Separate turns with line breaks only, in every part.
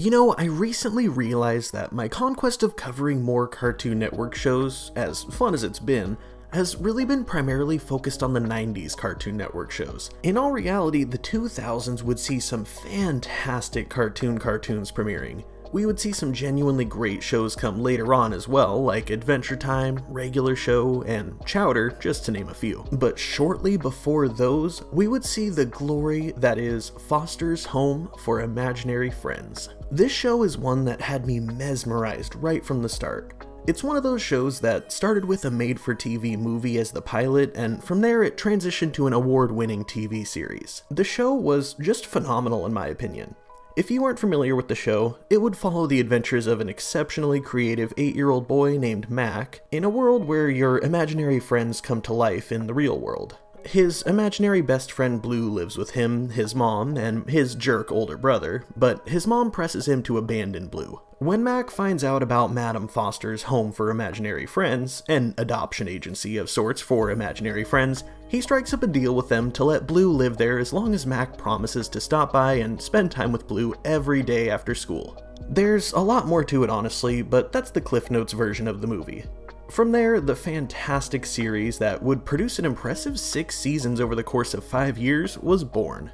You know, I recently realized that my conquest of covering more Cartoon Network shows, as fun as it's been, has really been primarily focused on the 90s Cartoon Network shows. In all reality, the 2000s would see some fantastic cartoons premiering. We would see some genuinely great shows come later on as well, like Adventure Time, Regular Show, and Chowder, just to name a few. But shortly before those, we would see the glory that is Foster's Home for Imaginary Friends. This show is one that had me mesmerized right from the start. It's one of those shows that started with a made-for-TV movie as the pilot, and from there it transitioned to an award-winning TV series. The show was just phenomenal in my opinion. If you aren't familiar with the show, it would follow the adventures of an exceptionally creative 8-year-old boy named Mac in a world where your imaginary friends come to life in the real world. His imaginary best friend Blue lives with him, his mom, and his jerk older brother, but his mom presses him to abandon Blue. When Mac finds out about Madame Foster's Home for Imaginary Friends, an adoption agency of sorts for imaginary friends, he strikes up a deal with them to let Blue live there as long as Mac promises to stop by and spend time with Blue every day after school. There's a lot more to it honestly, but that's the Cliff Notes version of the movie. From there, the fantastic series that would produce an impressive 6 seasons over the course of 5 years was born.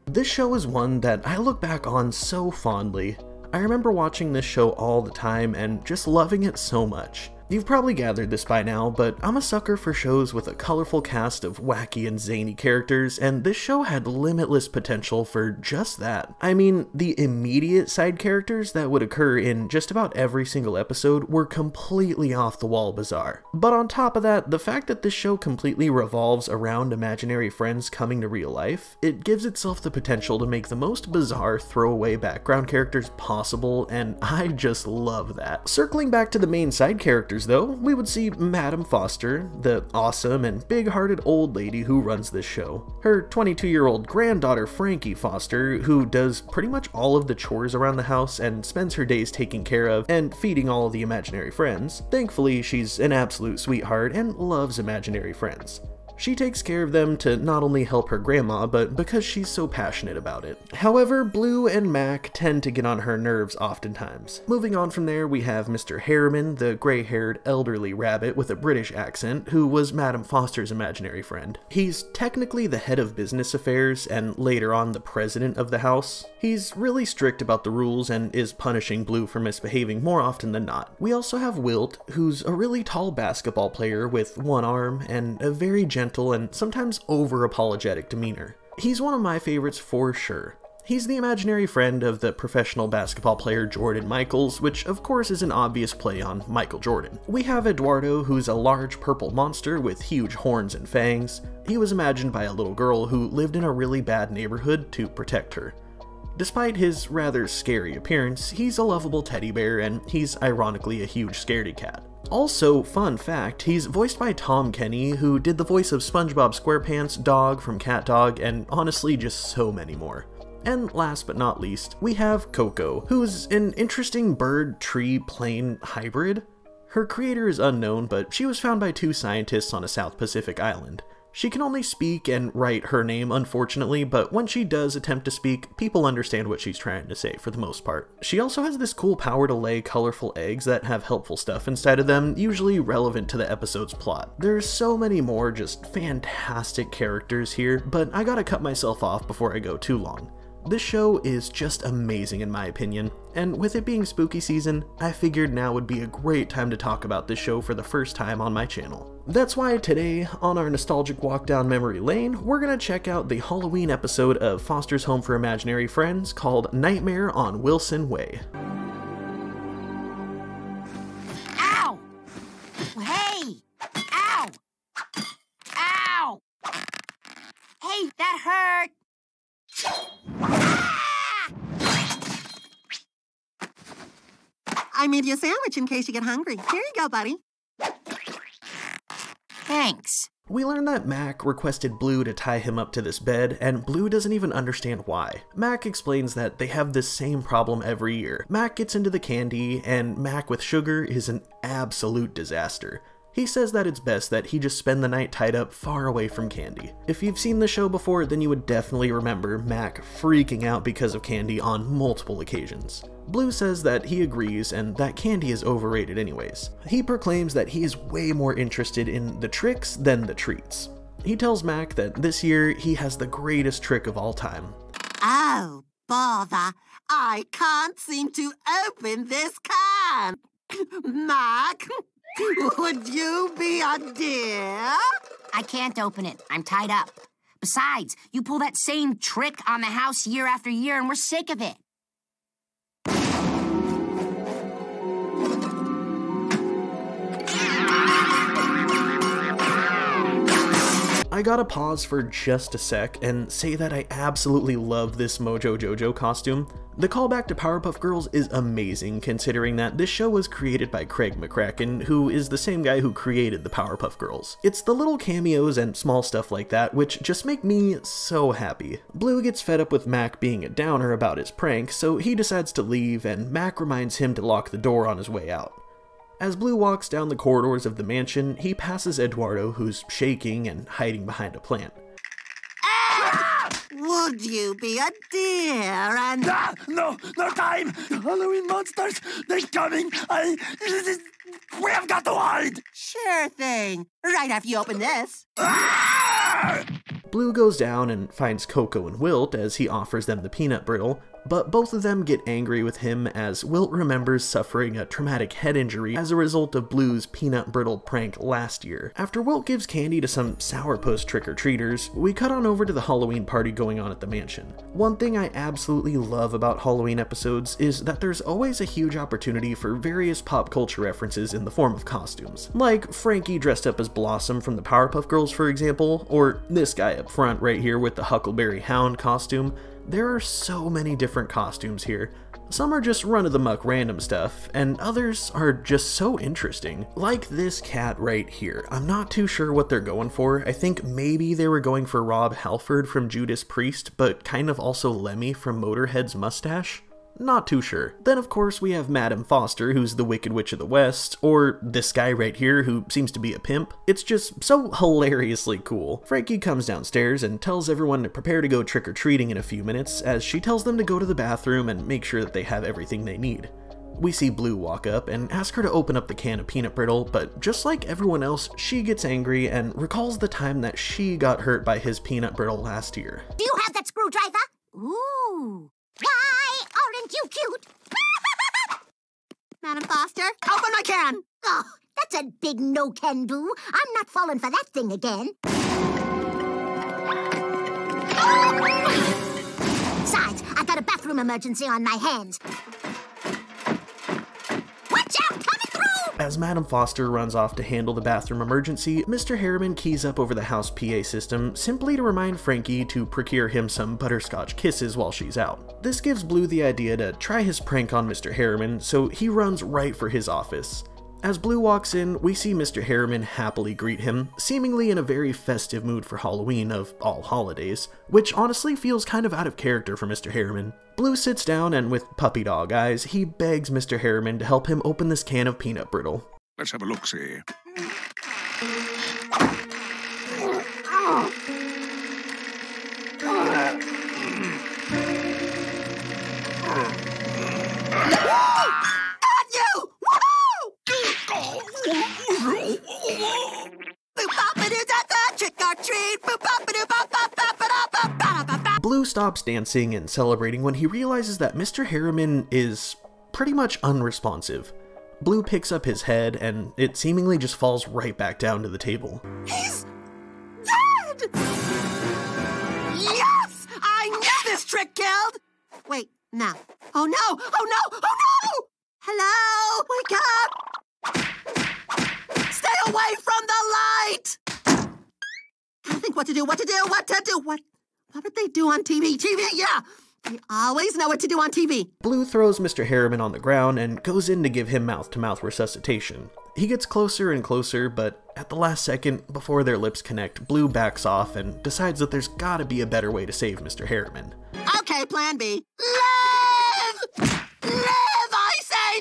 This show is one that I look back on so fondly. I remember watching this show all the time and just loving it so much. You've probably gathered this by now, but I'm a sucker for shows with a colorful cast of wacky and zany characters, and this show had limitless potential for just that. I mean, the immediate side characters that would occur in just about every single episode were completely off the wall bizarre. But on top of that, the fact that this show completely revolves around imaginary friends coming to real life, it gives itself the potential to make the most bizarre throwaway background characters possible, and I just love that. Circling back to the main side characters though, we would see Madame Foster, the awesome and big-hearted old lady who runs this show. Her 22-year-old granddaughter Frankie Foster, who does pretty much all of the chores around the house and spends her days taking care of and feeding all of the imaginary friends. Thankfully, she's an absolute sweetheart and loves imaginary friends. She takes care of them to not only help her grandma, but because she's so passionate about it. However, Blue and Mac tend to get on her nerves oftentimes. Moving on from there, we have Mr. Harriman, the gray-haired elderly rabbit with a British accent, who was Madame Foster's imaginary friend. He's technically the head of business affairs, and later on the president of the house. He's really strict about the rules and is punishing Blue for misbehaving more often than not. We also have Wilt, who's a really tall basketball player with one arm and a very gentle and sometimes over-apologetic demeanor. He's one of my favorites for sure. He's the imaginary friend of the professional basketball player Jordan Michaels, which of course is an obvious play on Michael Jordan. We have Eduardo, who's a large purple monster with huge horns and fangs. He was imagined by a little girl who lived in a really bad neighborhood to protect her. Despite his rather scary appearance, he's a lovable teddy bear, and he's ironically a huge scaredy cat. Also, fun fact, he's voiced by Tom Kenny, who did the voice of SpongeBob SquarePants, Dog from Cat Dog, and honestly just so many more. And last but not least, we have Coco, who's an interesting bird-tree-plane hybrid. Her creator is unknown, but she was found by 2 scientists on a South Pacific island. She can only speak and write her name, unfortunately, but when she does attempt to speak, people understand what she's trying to say for the most part. She also has this cool power to lay colorful eggs that have helpful stuff inside of them, usually relevant to the episode's plot. There's so many more just fantastic characters here, but I gotta cut myself off before I go too long. This show is just amazing in my opinion, and with it being spooky season, I figured now would be a great time to talk about this show for the first time on my channel. That's why today, on our nostalgic walk down memory lane, we're gonna check out the Halloween episode of Foster's Home for Imaginary Friends called Nightmare on Wilson Way.
Ow! Hey! Ow! Sorry, that hurt.
I made you a sandwich in case you get hungry. Here you go, buddy.
Thanks.
We learn that Mac requested Blue to tie him up to this bed, and Blue doesn't even understand why. Mac explains that they have this same problem every year. Mac gets into the candy, and Mac with sugar is an absolute disaster. He says that it's best that he just spend the night tied up far away from Candy. If you've seen the show before, then you would definitely remember Mac freaking out because of Candy on multiple occasions. Blue says that he agrees and that Candy is overrated anyways. He proclaims that he is way more interested in the tricks than the treats. He tells Mac that this year he has the greatest trick of all time.
Oh, bother. I can't seem to open this can. Mac, would you be a dear?
I can't open it. I'm tied up. Besides, you pull that same trick on the house year after year and we're sick of it.
I gotta pause for just a sec and say that I absolutely love this Mojo Jojo costume. The callback to Powerpuff Girls is amazing considering that this show was created by Craig McCracken, who is the same guy who created the Powerpuff Girls. It's the little cameos and small stuff like that which just make me so happy. Blue gets fed up with Mac being a downer about his prank, so he decides to leave and Mac reminds him to lock the door on his way out. As Blue walks down the corridors of the mansion, he passes Eduardo, who's shaking and hiding behind a plant.
Would you be a dear and...
No time! The Halloween monsters, they're coming! We have got to hide!
Sure thing. Right after you open this.
Blue goes down and finds Coco and Wilt as he offers them the peanut brittle, but both of them get angry with him as Wilt remembers suffering a traumatic head injury as a result of Blue's peanut brittle prank last year. After Wilt gives candy to some sourpuss trick-or-treaters, we cut on over to the Halloween party going on at the mansion. One thing I absolutely love about Halloween episodes is that there's always a huge opportunity for various pop culture references in the form of costumes. Like Frankie dressed up as Blossom from the Powerpuff Girls, for example, or this guy up front right here with the Huckleberry Hound costume. There are so many different costumes here. Some are just run-of-the-muck random stuff, and others are just so interesting. Like this cat right here. I'm not too sure what they're going for. I think maybe they were going for Rob Halford from Judas Priest, but kind of also Lemmy from Motorhead's Mustache? Not too sure. Then of course we have Madame Foster, who's the Wicked Witch of the West, or this guy right here who seems to be a pimp. It's just so hilariously cool. Frankie comes downstairs and tells everyone to prepare to go trick-or-treating in a few minutes, as she tells them to go to the bathroom and make sure that they have everything they need. We see Blue walk up and ask her to open up the can of peanut brittle, but just like everyone else, she gets angry and recalls the time that she got hurt by his peanut brittle last year.
Do you have that screwdriver? Ooh. Why aren't you cute?
Madam Foster, open my can!
Oh, that's a big no-can-do. I'm not falling for that thing again. Besides, I got a bathroom emergency on my hands. Watch out, coming through!
As Madame Foster runs off to handle the bathroom emergency, Mr. Harriman keys up over the house PA system simply to remind Frankie to procure him some butterscotch kisses while she's out. This gives Blue the idea to try his prank on Mr. Harriman, so he runs right for his office. As Blue walks in, we see Mr. Harriman happily greet him, seemingly in a very festive mood for Halloween of all holidays, which honestly feels kind of out of character for Mr. Harriman. Blue sits down and with puppy dog eyes, he begs Mr. Harriman to help him open this can of peanut brittle.
Let's have a look-see.
Blue stops dancing and celebrating when he realizes that Mr. Harriman is pretty much unresponsive. Blue picks up his head and it seemingly just falls right back down to the table.
He's dead! Yes! I knew this trick killed! Wait, no. Oh no! Oh no! Oh no! Hello? Wake up! Stay away from the light! I think what to do. What would they do on TV? Yeah! They always know what to do on TV.
Blue throws Mr. Harriman on the ground and goes in to give him mouth-to-mouth resuscitation. He gets closer and closer, but at the last second, before their lips connect, Blue backs off and decides that there's gotta be a better way to save Mr. Harriman.
Okay, plan B. Live! Live, I say!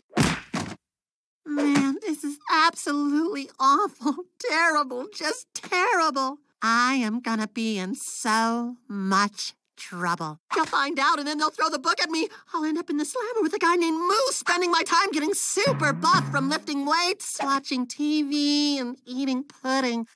Man, this is absolutely awful. Terrible, just terrible. I am gonna be in so much trouble. They'll find out and then they'll throw the book at me. I'll end up in the slammer with a guy named Moose, spending my time getting super buff from lifting weights, watching TV, and eating pudding.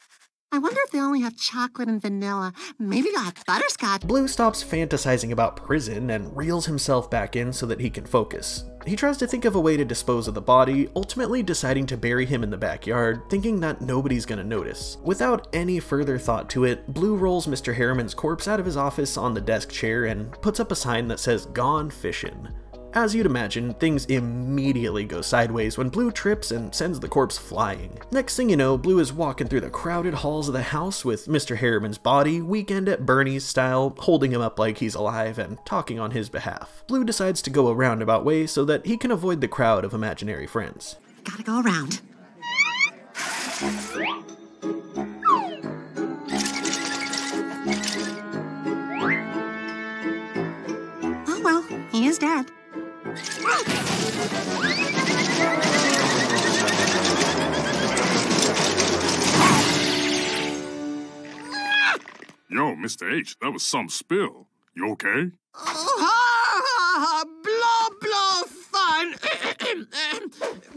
I wonder if they only have chocolate and vanilla. Maybe they'll have butterscotch.
Blue stops fantasizing about prison and reels himself back in so that he can focus. He tries to think of a way to dispose of the body, ultimately deciding to bury him in the backyard, thinking that nobody's gonna notice. Without any further thought to it, Blue rolls Mr. Harriman's corpse out of his office on the desk chair and puts up a sign that says "Gone Fishin'." As you'd imagine, things immediately go sideways when Blue trips and sends the corpse flying. Next thing you know, Blue is walking through the crowded halls of the house with Mr. Harriman's body, Weekend at Bernie's style, holding him up like he's alive and talking on his behalf. Blue decides to go a roundabout way so that he can avoid the crowd of imaginary friends.
Gotta go around. Oh well, he is dead.
Yo, Mr. H, that was some spill. You okay?
Blah, fun.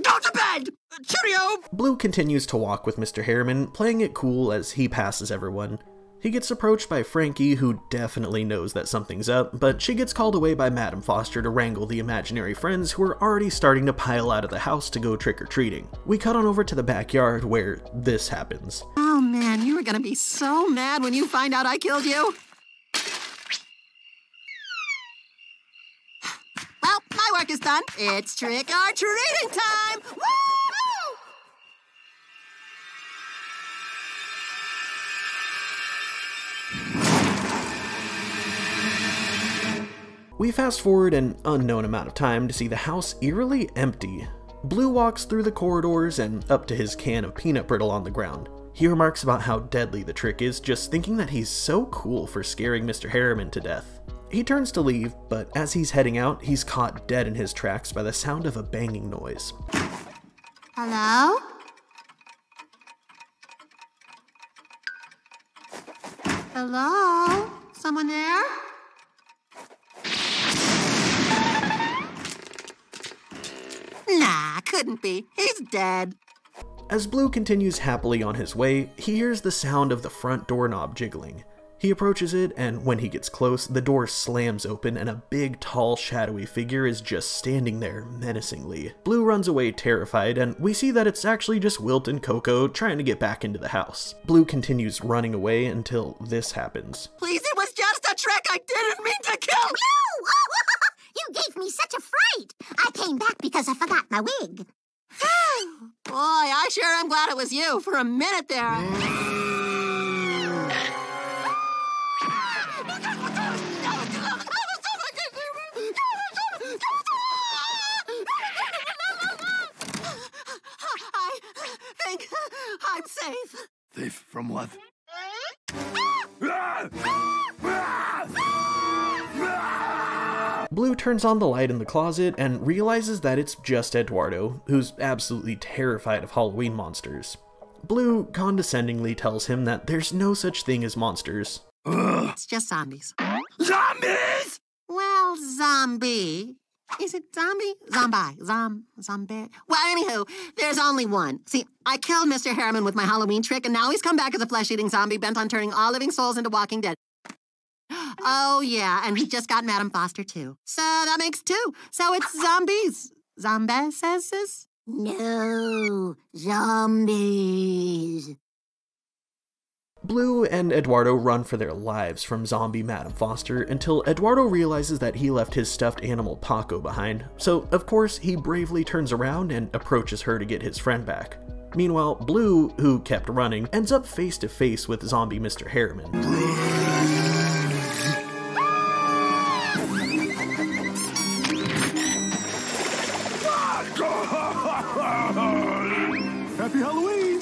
Go to bed! Cheerio!
Blue continues to walk with Mr. Harriman, playing it cool as he passes everyone. He gets approached by Frankie, who definitely knows that something's up, but she gets called away by Madam Foster to wrangle the imaginary friends who are already starting to pile out of the house to go trick-or-treating. We cut on over to the backyard where this happens.
Oh man, you are gonna be so mad when you find out I killed you. Well, my work is done. It's trick-or-treating time! Woo!
We fast forward an unknown amount of time to see the house eerily empty. Blue walks through the corridors and up to his can of peanut brittle on the ground. He remarks about how deadly the trick is, just thinking that he's so cool for scaring Mr. Harriman to death. He turns to leave, but as he's heading out, he's caught dead in his tracks by the sound of a banging noise.
Hello? Hello? Someone there? Nah, couldn't be. He's dead.
As Blue continues happily on his way, he hears the sound of the front doorknob jiggling. He approaches it, and when he gets close, the door slams open and a big, tall, shadowy figure is just standing there menacingly. Blue runs away terrified, and we see that it's actually just Wilt and Coco trying to get back into the house. Blue continues running away until this happens.
Please, it was just a trick. I didn't mean to kill.
No! You gave me such a fright. I came back because I forgot my wig.
Boy, I sure am glad it was you for a minute there. I think I'm safe.
Safe from what?
Blue turns on the light in the closet and realizes that it's just Eduardo, who's absolutely terrified of Halloween monsters. Blue condescendingly tells him that there's no such thing as monsters.
It's just zombies.
Zombies!
Well, zombie. Is it zombie? Zombie. Well, anywho, there's only one. See, I killed Mr. Harriman with my Halloween trick, and now he's come back as a flesh-eating zombie bent on turning all living souls into Walking Dead. Oh, yeah, and he just got Madam Foster, too. So that makes two. So it's zombies. Zombies?
No, zombies.
Blue and Eduardo run for their lives from zombie Madam Foster until Eduardo realizes that he left his stuffed animal Paco behind, so of course he bravely turns around and approaches her to get his friend back. Meanwhile, Blue, who kept running, ends up face to face with zombie Mr. Harriman.
Happy Halloween!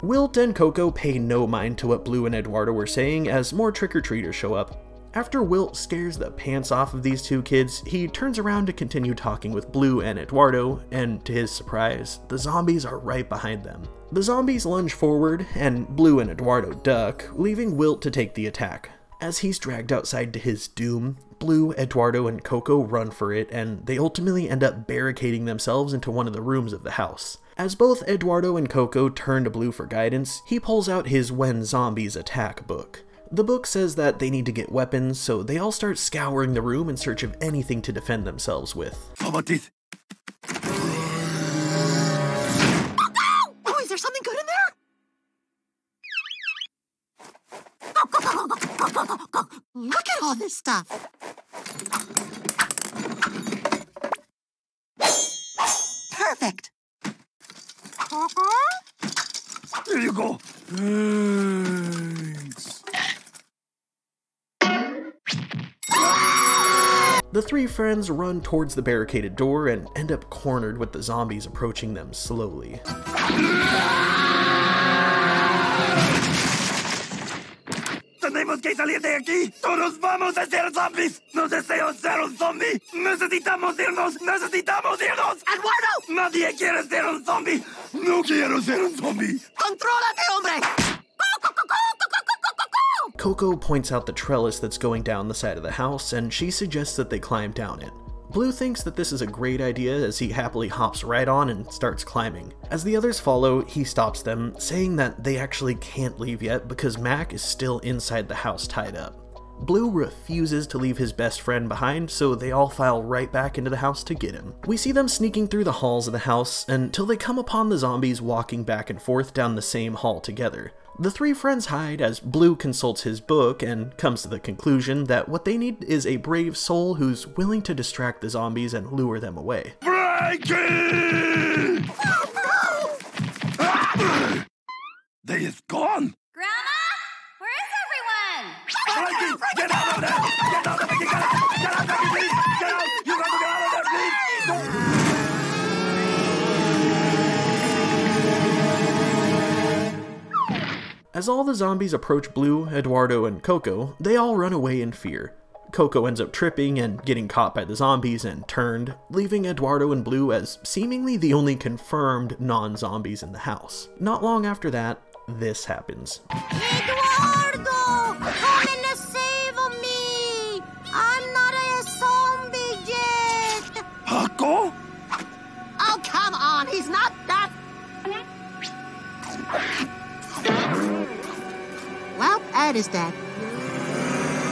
Wilt and Coco pay no mind to what Blue and Eduardo were saying as more trick-or-treaters show up. After Wilt scares the pants off of these two kids, he turns around to continue talking with Blue and Eduardo, and to his surprise, the zombies are right behind them. The zombies lunge forward, and Blue and Eduardo duck, leaving Wilt to take the attack. As he's dragged outside to his doom, Blue, Eduardo, and Coco run for it, and they ultimately end up barricading themselves into one of the rooms of the house. As both Eduardo and Coco turn to Blue for guidance, he pulls out his When Zombies Attack book. The book says that they need to get weapons, so they all start scouring the room in search of anything to defend themselves with.
How about this?
Oh, is there something good in there? Look at all this stuff. Perfect.
Here you go. Thanks.
The three friends run towards the barricaded door and end up cornered with the zombies approaching them slowly.
Tenemos que salir de aquí. Todos vamos a ser zombies. No deseo ser un zombie. Necesitamos irnos. Necesitamos irnos.
Eduardo!
Nadie quiere ser un zombie. No quiero ser un zombie.
¡Contrólate, hombre!
Coco points out the trellis that's going down the side of the house, and she suggests that they climb down it. Blue thinks that this is a great idea as he happily hops right on and starts climbing. As the others follow, he stops them, saying that they actually can't leave yet because Mac is still inside the house tied up. Blue refuses to leave his best friend behind, so they all file right back into the house to get him. We see them sneaking through the halls of the house until they come upon the zombies walking back and forth down the same hall together. The three friends hide as Blue consults his book and comes to the conclusion that what they need is a brave soul who's willing to distract the zombies and lure them away.
Frankie! They is gone!
Grandma? Where is everyone?
Frankie, get out of there! Get out of there! Get out! Get out, Frankie, please! Get out! You got to get out of there, please!
As all the zombies approach Blue, Eduardo, and Coco, they all run away in fear. Coco ends up tripping and getting caught by the zombies and turned, leaving Eduardo and Blue as seemingly the only confirmed non-zombies in the house. Not long after that, this happens.
Eduardo! Come and save me! I'm not a zombie yet!
Paco?
Oh, come on, he's not that... Well, Ed is dead.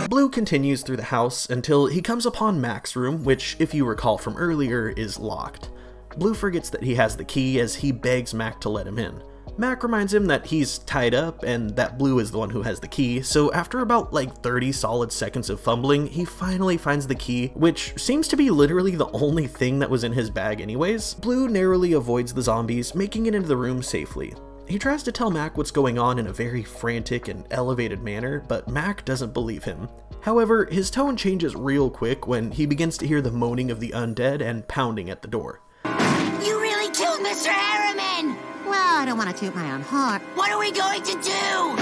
Blue continues through the house until he comes upon Mac's room, which, if you recall from earlier, is locked. Blue forgets that he has the key as he begs Mac to let him in. Mac reminds him that he's tied up and that Blue is the one who has the key, so after about 30 solid seconds of fumbling, he finally finds the key, which seems to be literally the only thing that was in his bag anyways. Blue narrowly avoids the zombies, making it into the room safely. He tries to tell Mac what's going on in a very frantic and elevated manner, but Mac doesn't believe him. However, his tone changes real quick when he begins to hear the moaning of the undead and pounding at the door.
You really killed Mr. Harriman!
Well, I don't want to toot my own horn.
What are we going to do?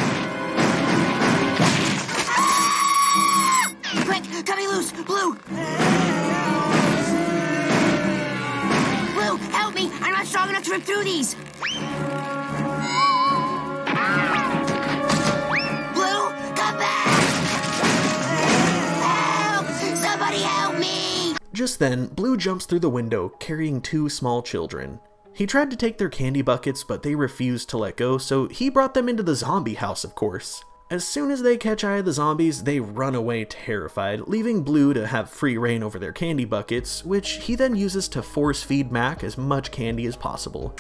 Quick, cut me loose! Blue! Blue, help me! I'm not strong enough to rip through these! Blue, come back! Help! Somebody help me!
Just then, Blue jumps through the window, carrying two small children. He tried to take their candy buckets, but they refused to let go, so he brought them into the zombie house, of course. As soon as they catch eye of the zombies, they run away terrified, leaving Blue to have free reign over their candy buckets, which he then uses to force feed Mac as much candy as possible.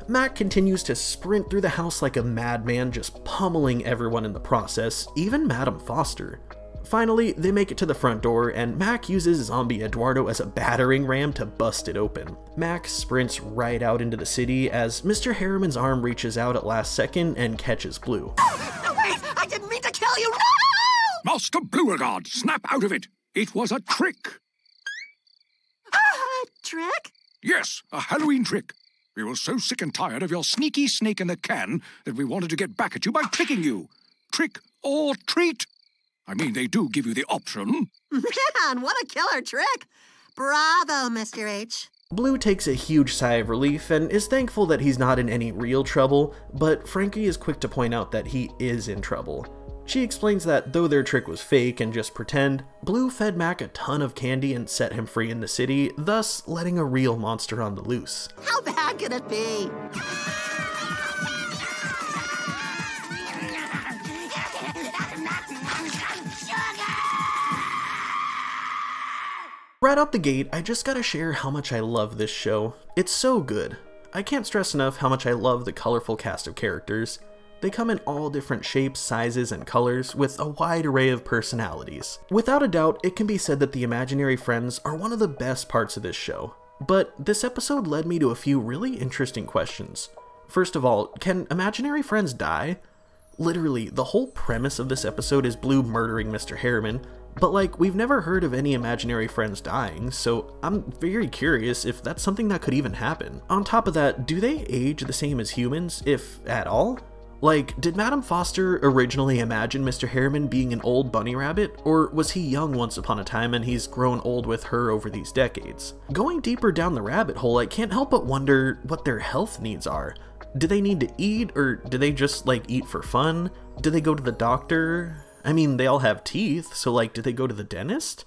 Mac continues to sprint through the house like a madman, just pummeling everyone in the process, even Madame Foster. Finally, they make it to the front door, and Mac uses zombie Eduardo as a battering ram to bust it open. Mac sprints right out into the city as Mr. Harriman's arm reaches out at last second and catches Blue.
No, wait! I didn't mean to kill you! No!
Master Beauregard, snap out of it! It was a trick!
Trick?
Yes, a Halloween trick. We were so sick and tired of your sneaky snake in the can that we wanted to get back at you by tricking you. Trick or treat. I mean, they do give you the option.
Man, what a killer trick! Bravo, Mr. H.
Blue takes a huge sigh of relief and is thankful that he's not in any real trouble, but Frankie is quick to point out that he is in trouble. She explains that though their trick was fake and just pretend, Blue fed Mac a ton of candy and set him free in the city, thus letting a real monster on the loose.
How bad could it be?
Right out the gate, I just gotta share how much I love this show. It's so good. I can't stress enough how much I love the colorful cast of characters. They come in all different shapes, sizes, and colors, with a wide array of personalities. Without a doubt, it can be said that the imaginary friends are one of the best parts of this show. But this episode led me to a few really interesting questions. First of all, can imaginary friends die? Literally, the whole premise of this episode is Blue murdering Mr. Harriman, but like, we've never heard of any imaginary friends dying, so I'm very curious if that's something that could even happen. On top of that, do they age the same as humans, if at all? Like, did Madame Foster originally imagine Mr. Harriman being an old bunny rabbit, or was he young once upon a time and he's grown old with her over these decades? Going deeper down the rabbit hole, I can't help but wonder what their health needs are. Do they need to eat, or do they just, like, eat for fun? Do they go to the doctor? I mean, they all have teeth, so, like, do they go to the dentist?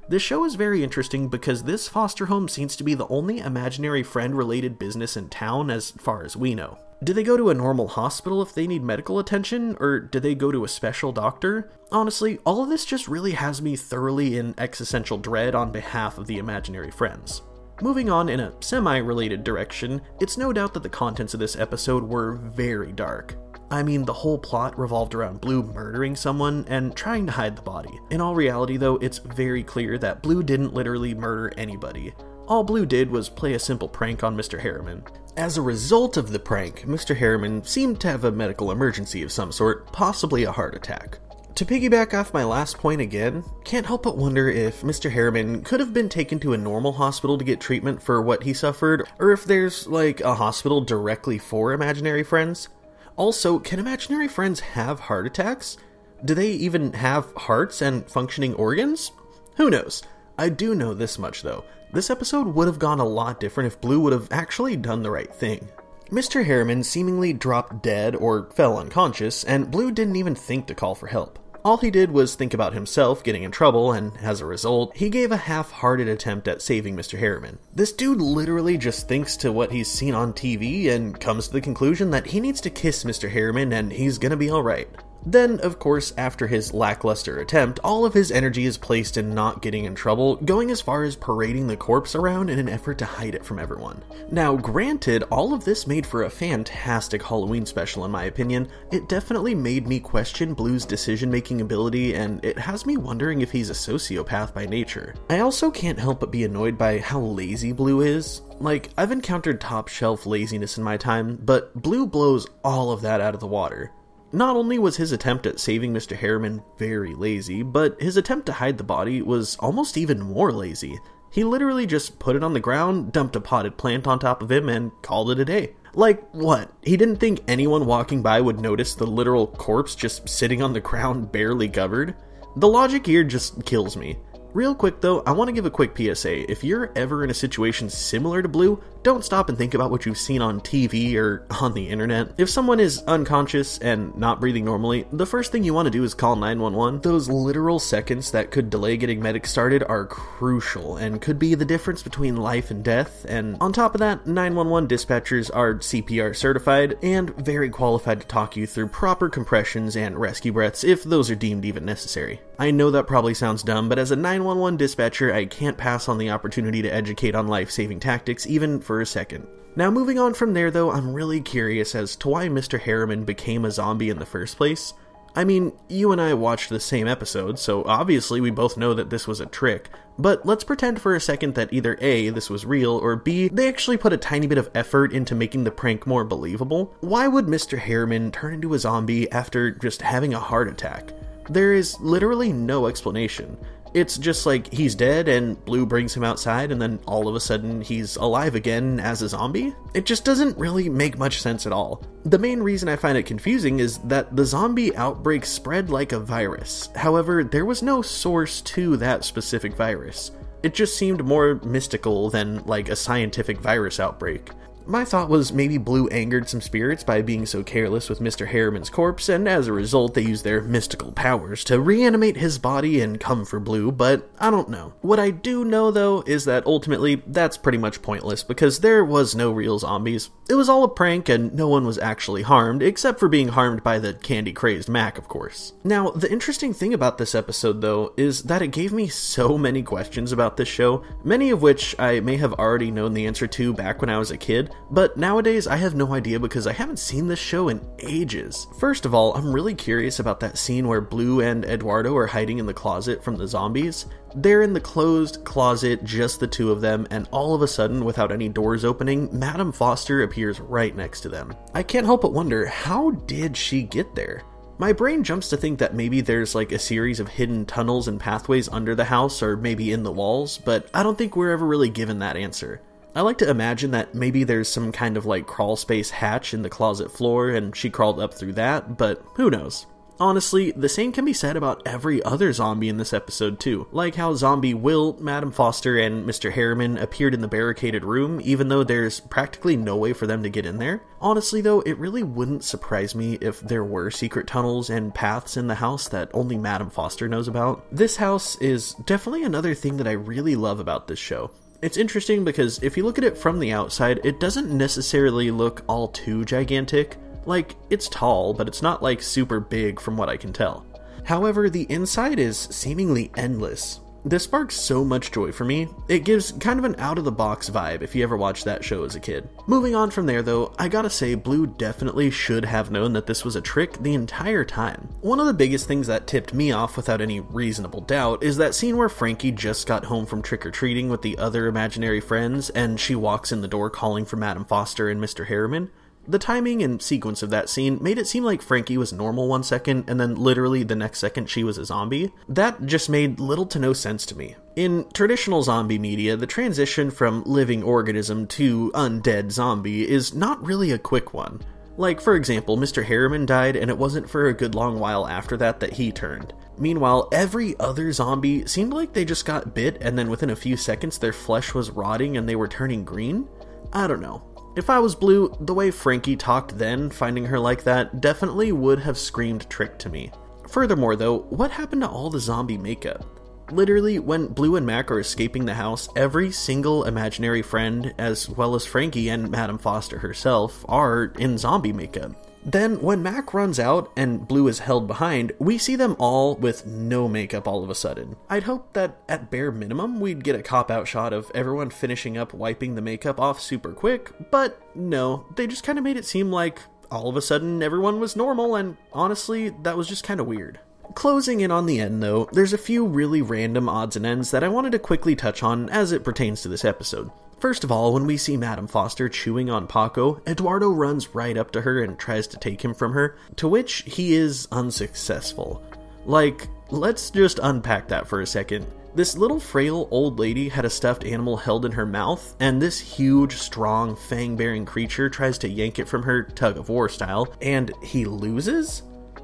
This show is very interesting because this foster home seems to be the only imaginary friend-related business in town as far as we know. Do they go to a normal hospital if they need medical attention, or do they go to a special doctor? Honestly, all of this just really has me thoroughly in existential dread on behalf of the imaginary friends. Moving on in a semi-related direction, it's no doubt that the contents of this episode were very dark. I mean, the whole plot revolved around Blue murdering someone and trying to hide the body. In all reality though, it's very clear that Blue didn't literally murder anybody. All Blue did was play a simple prank on Mr. Harriman. As a result of the prank, Mr. Harriman seemed to have a medical emergency of some sort, possibly a heart attack. To piggyback off my last point again, can't help but wonder if Mr. Harriman could have been taken to a normal hospital to get treatment for what he suffered, or if there's, like, a hospital directly for imaginary friends. Also, can imaginary friends have heart attacks? Do they even have hearts and functioning organs? Who knows? I do know this much though. This episode would have gone a lot different if Blue would have actually done the right thing. Mr. Harriman seemingly dropped dead or fell unconscious, and Blue didn't even think to call for help. All he did was think about himself getting in trouble, and as a result, he gave a half-hearted attempt at saving Mr. Harriman. This dude literally just thinks to what he's seen on TV and comes to the conclusion that he needs to kiss Mr. Harriman and he's gonna be alright. Then, of course, after his lackluster attempt, all of his energy is placed in not getting in trouble, going as far as parading the corpse around in an effort to hide it from everyone. Now, granted, all of this made for a fantastic Halloween special in my opinion. It definitely made me question Blue's decision-making ability, and it has me wondering if he's a sociopath by nature. I also can't help but be annoyed by how lazy Blue is. Like, I've encountered top-shelf laziness in my time, but Blue blows all of that out of the water. Not only was his attempt at saving Mr. Harriman very lazy, but his attempt to hide the body was almost even more lazy. He literally just put it on the ground, dumped a potted plant on top of him, and called it a day. Like, what? He didn't think anyone walking by would notice the literal corpse just sitting on the ground barely covered? The logic here just kills me. Real quick though, I want to give a quick PSA. If you're ever in a situation similar to Blue, don't stop and think about what you've seen on TV or on the internet. If someone is unconscious and not breathing normally, the first thing you want to do is call 911. Those literal seconds that could delay getting medics started are crucial and could be the difference between life and death, and on top of that, 911 dispatchers are CPR certified and very qualified to talk you through proper compressions and rescue breaths if those are deemed even necessary. I know that probably sounds dumb, but as a 911 dispatcher, I can't pass on the opportunity to educate on life-saving tactics even for a second. Now moving on from there though, I'm really curious as to why Mr. Harriman became a zombie in the first place. I mean, you and I watched the same episode, so obviously we both know that this was a trick, but let's pretend for a second that either A, this was real, or B, they actually put a tiny bit of effort into making the prank more believable. Why would Mr. Harriman turn into a zombie after just having a heart attack? There is literally no explanation. It's just like he's dead and Blue brings him outside and then all of a sudden he's alive again as a zombie? It just doesn't really make much sense at all. The main reason I find it confusing is that the zombie outbreak spread like a virus. However, there was no source to that specific virus. It just seemed more mystical than like a scientific virus outbreak. My thought was maybe Blue angered some spirits by being so careless with Mr. Harriman's corpse, and as a result they used their mystical powers to reanimate his body and come for Blue, but I don't know. What I do know though is that ultimately that's pretty much pointless because there was no real zombies. It was all a prank and no one was actually harmed, except for being harmed by the candy-crazed Mac, of course. Now, the interesting thing about this episode though is that it gave me so many questions about this show, many of which I may have already known the answer to back when I was a kid, but nowadays I have no idea because I haven't seen this show in ages. First of all, I'm really curious about that scene where Blue and Eduardo are hiding in the closet from the zombies. They're in the closed closet, just the two of them, and all of a sudden, without any doors opening, Madam Foster appears right next to them. I can't help but wonder, how did she get there? My brain jumps to think that maybe there's like a series of hidden tunnels and pathways under the house or maybe in the walls, but I don't think we're ever really given that answer. I like to imagine that maybe there's some kind of like crawl space hatch in the closet floor and she crawled up through that, but who knows. Honestly, the same can be said about every other zombie in this episode too, like how Zombie Will, Madam Foster, and Mr. Harriman appeared in the barricaded room even though there's practically no way for them to get in there. Honestly though, it really wouldn't surprise me if there were secret tunnels and paths in the house that only Madam Foster knows about. This house is definitely another thing that I really love about this show. It's interesting because if you look at it from the outside, it doesn't necessarily look all too gigantic. Like, it's tall, but it's not like super big from what I can tell. However, the inside is seemingly endless. This sparks so much joy for me. It gives kind of an out-of-the-box vibe if you ever watched that show as a kid. Moving on from there though, I gotta say Blue definitely should have known that this was a trick the entire time. One of the biggest things that tipped me off without any reasonable doubt is that scene where Frankie just got home from trick-or-treating with the other imaginary friends and she walks in the door calling for Madam Foster and Mr. Harriman. The timing and sequence of that scene made it seem like Frankie was normal one second and then literally the next second she was a zombie. That just made little to no sense to me. In traditional zombie media, the transition from living organism to undead zombie is not really a quick one. Like, for example, Mr. Harriman died and it wasn't for a good long while after that he turned. Meanwhile, every other zombie seemed like they just got bit and then within a few seconds their flesh was rotting and they were turning green? I don't know. If I was Blue, the way Frankie talked then, finding her like that, definitely would have screamed trick to me. Furthermore though, what happened to all the zombie makeup? Literally, when Blue and Mac are escaping the house, every single imaginary friend, as well as Frankie and Madam Foster herself, are in zombie makeup. Then, when Mac runs out and Blue is held behind, we see them all with no makeup all of a sudden. I'd hope that, at bare minimum, we'd get a cop-out shot of everyone finishing up wiping the makeup off super quick, but no, they just kind of made it seem like all of a sudden everyone was normal, and honestly, that was just kind of weird. Closing in on the end though, there's a few really random odds and ends that I wanted to quickly touch on as it pertains to this episode. First of all, when we see Madam Foster chewing on Paco, Eduardo runs right up to her and tries to take him from her, to which he is unsuccessful. Like, let's just unpack that for a second. This little frail old lady had a stuffed animal held in her mouth, and this huge, strong, fang-bearing creature tries to yank it from her tug-of-war style, and he loses?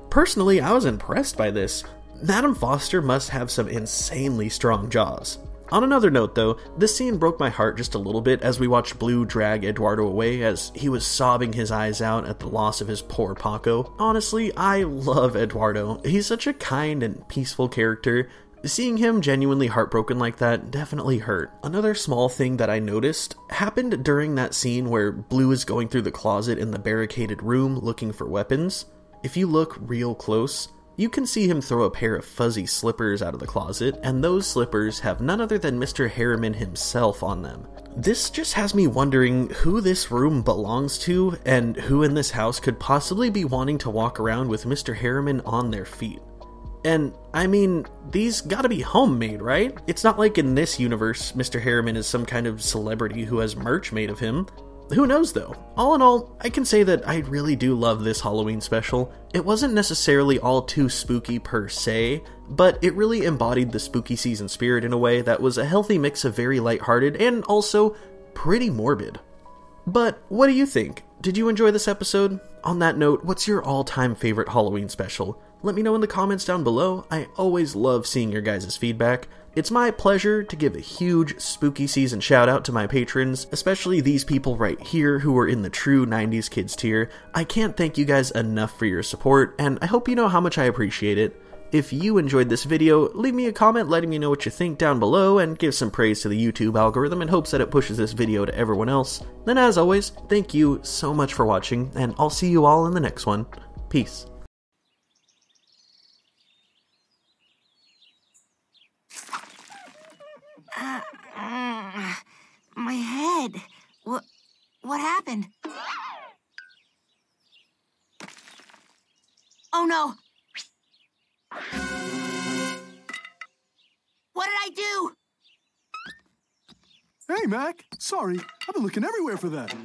Personally, I was impressed by this. Madam Foster must have some insanely strong jaws. On another note though, this scene broke my heart just a little bit as we watched Blue drag Eduardo away as he was sobbing his eyes out at the loss of his poor Paco. Honestly, I love Eduardo. He's such a kind and peaceful character. Seeing him genuinely heartbroken like that definitely hurt. Another small thing that I noticed happened during that scene where Blue is going through the closet in the barricaded room looking for weapons. If you look real close, you can see him throw a pair of fuzzy slippers out of the closet, and those slippers have none other than Mr. Harriman himself on them. This just has me wondering who this room belongs to, and who in this house could possibly be wanting to walk around with Mr. Harriman on their feet. And, I mean, these gotta be homemade, right? It's not like in this universe, Mr. Harriman is some kind of celebrity who has merch made of him. Who knows though? All in all, I can say that I really do love this Halloween special. It wasn't necessarily all too spooky per se, but it really embodied the spooky season spirit in a way that was a healthy mix of very lighthearted and also pretty morbid. But what do you think? Did you enjoy this episode? On that note, what's your all-time favorite Halloween special? Let me know in the comments down below. I always love seeing your guys' feedback. It's my pleasure to give a huge spooky season shout out to my patrons, especially these people right here who are in the true 90s kids tier. I can't thank you guys enough for your support, and I hope you know how much I appreciate it. If you enjoyed this video, leave me a comment letting me know what you think down below and give some praise to the YouTube algorithm in hopes that it pushes this video to everyone else. Then as always, thank you so much for watching, and I'll see you all in the next one. Peace.
My head. What happened? Oh no! What did I do?
Hey, Mac. Sorry, I've been looking everywhere for that.